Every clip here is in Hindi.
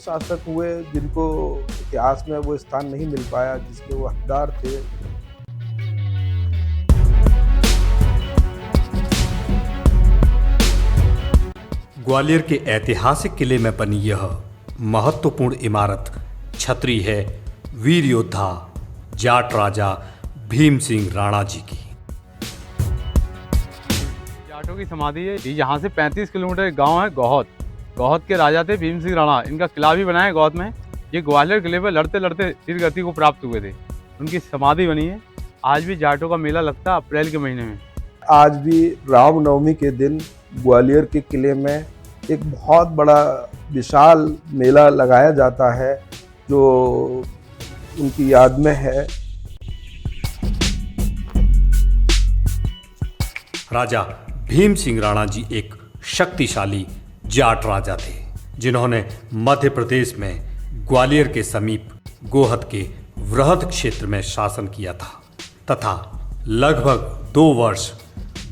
शासक हुए जिनको इतिहास में वो स्थान नहीं मिल पाया जिसके वो हकदार थे। ग्वालियर के ऐतिहासिक किले में बनी यह महत्वपूर्ण इमारत छतरी है वीर योद्धा जाट राजा भीम सिंह राणा जी की। जाटों की समाधि है। यहाँ से 35 किलोमीटर एक गांव है गौहद। गौहद के राजा थे भीम सिंह राणा। इनका किला भी बना है गौहद में। ये ग्वालियर किले पर लड़ते लड़ते वीर गति को प्राप्त हुए थे। उनकी समाधि बनी है। आज भी जाटों का मेला लगता है अप्रैल के महीने में। आज भी रामनवमी के दिन ग्वालियर के किले में एक बहुत बड़ा विशाल मेला लगाया जाता है जो उनकी याद में है। राजा भीम सिंह राणा जी एक शक्तिशाली जाट राजा थे जिन्होंने मध्य प्रदेश में ग्वालियर के समीप गोहद के वृहद क्षेत्र में शासन किया था तथा लगभग 2 वर्ष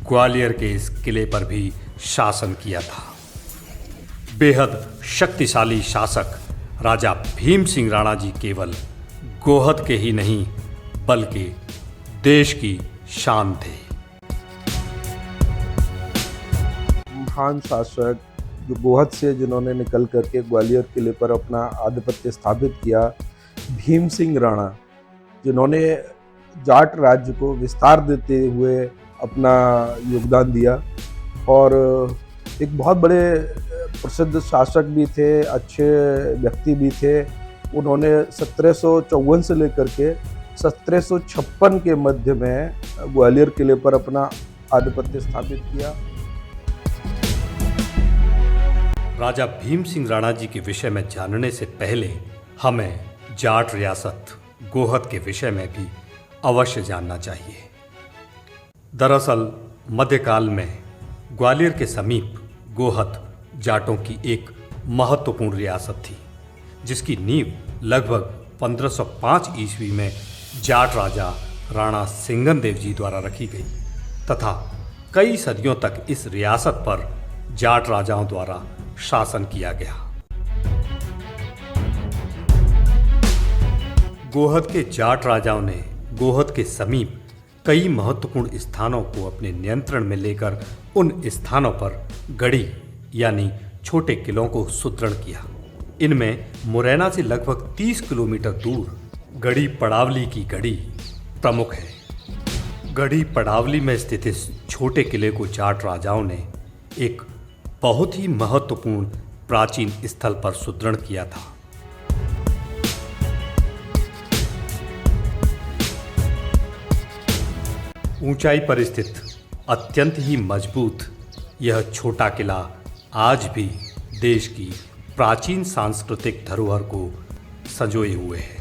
ग्वालियर के इस किले पर भी शासन किया था। बेहद शक्तिशाली शासक राजा भीम सिंह राणा जी केवल गोहद के ही नहीं बल्कि देश की शान थे। महान शासक जो गोहद से जिन्होंने निकल करके ग्वालियर किले पर अपना आधिपत्य स्थापित किया, भीम सिंह राणा जिन्होंने जाट राज्य को विस्तार देते हुए अपना योगदान दिया और एक बहुत बड़े प्रसिद्ध शासक भी थे, अच्छे व्यक्ति भी थे। उन्होंने 1754 से लेकर के 1756 के मध्य में ग्वालियर किले पर अपना आधिपत्य स्थापित किया। राजा भीम सिंह राणा जी के विषय में जानने से पहले हमें जाट रियासत गोहद के विषय में भी अवश्य जानना चाहिए। दरअसल मध्यकाल में ग्वालियर के समीप गोहद जाटों की एक महत्वपूर्ण रियासत थी जिसकी नींव लगभग 1505 ईस्वी में जाट राजा राणा सिंगनदेव जी द्वारा रखी गई तथा कई सदियों तक इस रियासत पर जाट राजाओं द्वारा शासन किया गया। गोहद के जाट राजाओं ने गोहद के समीप कई महत्वपूर्ण स्थानों को अपने नियंत्रण में लेकर उन स्थानों पर गढ़ी यानी छोटे किलों को सुदृढ़ किया। इनमें मुरैना से लगभग 30 किलोमीटर दूर गढ़ी पड़ावली की गढ़ी प्रमुख है। गढ़ी पड़ावली में स्थित इस छोटे किले को जाट राजाओं ने एक बहुत ही महत्वपूर्ण प्राचीन स्थल पर सुदृढ़ किया था। ऊंचाई पर स्थित अत्यंत ही मजबूत यह छोटा किला आज भी देश की प्राचीन सांस्कृतिक धरोहर को संजोए हुए है।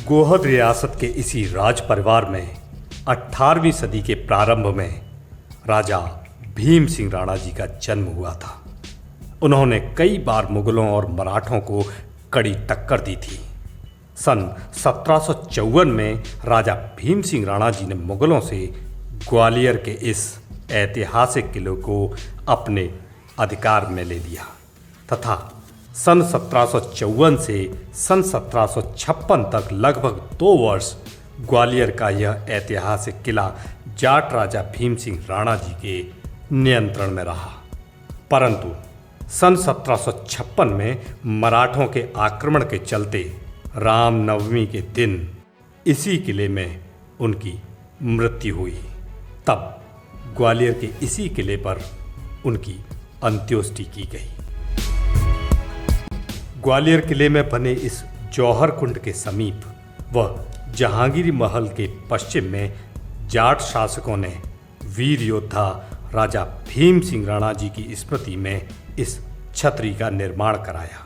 गोहद रियासत के इसी राज परिवार में 18वीं सदी के प्रारंभ में राजा भीम सिंह राणा जी का जन्म हुआ था। उन्होंने कई बार मुगलों और मराठों को कड़ी टक्कर दी थी। सन 1754 में राजा भीम सिंह राणा जी ने मुगलों से ग्वालियर के इस ऐतिहासिक किले को अपने अधिकार में ले लिया तथा सन 1754 से सन 1756 तक लगभग 2 वर्ष ग्वालियर का यह ऐतिहासिक किला जाट राजा भीम सिंह राणा जी के नियंत्रण में रहा। परंतु सन 1756 में मराठों के आक्रमण के चलते रामनवमी के दिन इसी किले में उनकी मृत्यु हुई। तब ग्वालियर के इसी किले पर उनकी अंत्योष्टि की गई। ग्वालियर किले में बने इस जौहर कुंड के समीप व जहांगीरी महल के पश्चिम में जाट शासकों ने वीर योद्धा राजा भीम सिंह राणा जी की स्मृति में इस छतरी का निर्माण कराया।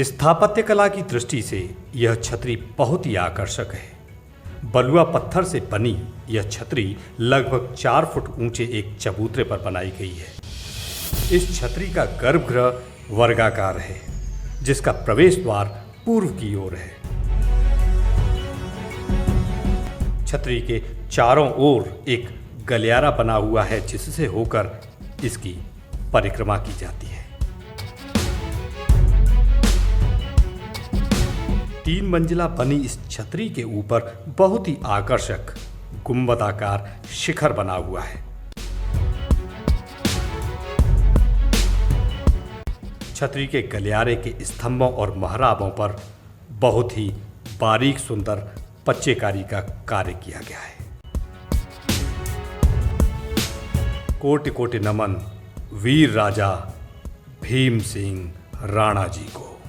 स्थापत्य कला की दृष्टि से यह छतरी बहुत ही आकर्षक है। बलुआ पत्थर से बनी यह छतरी लगभग 4 फुट ऊंचे एक चबूतरे पर बनाई गई है। इस छतरी का गर्भगृह वर्गाकार है जिसका प्रवेश द्वार पूर्व की ओर है। छतरी के चारों ओर एक गलियारा बना हुआ है जिससे होकर इसकी परिक्रमा की जाती है। 3 मंजिला बनी इस छतरी के ऊपर बहुत ही आकर्षक गुंबदाकार शिखर बना हुआ है। छतरी के गलियारे के स्तंभों और महराबों पर बहुत ही बारीक सुंदर पच्चेकारी का कार्य किया गया है। कोटि कोटि नमन वीर राजा भीम सिंह राणा जी को।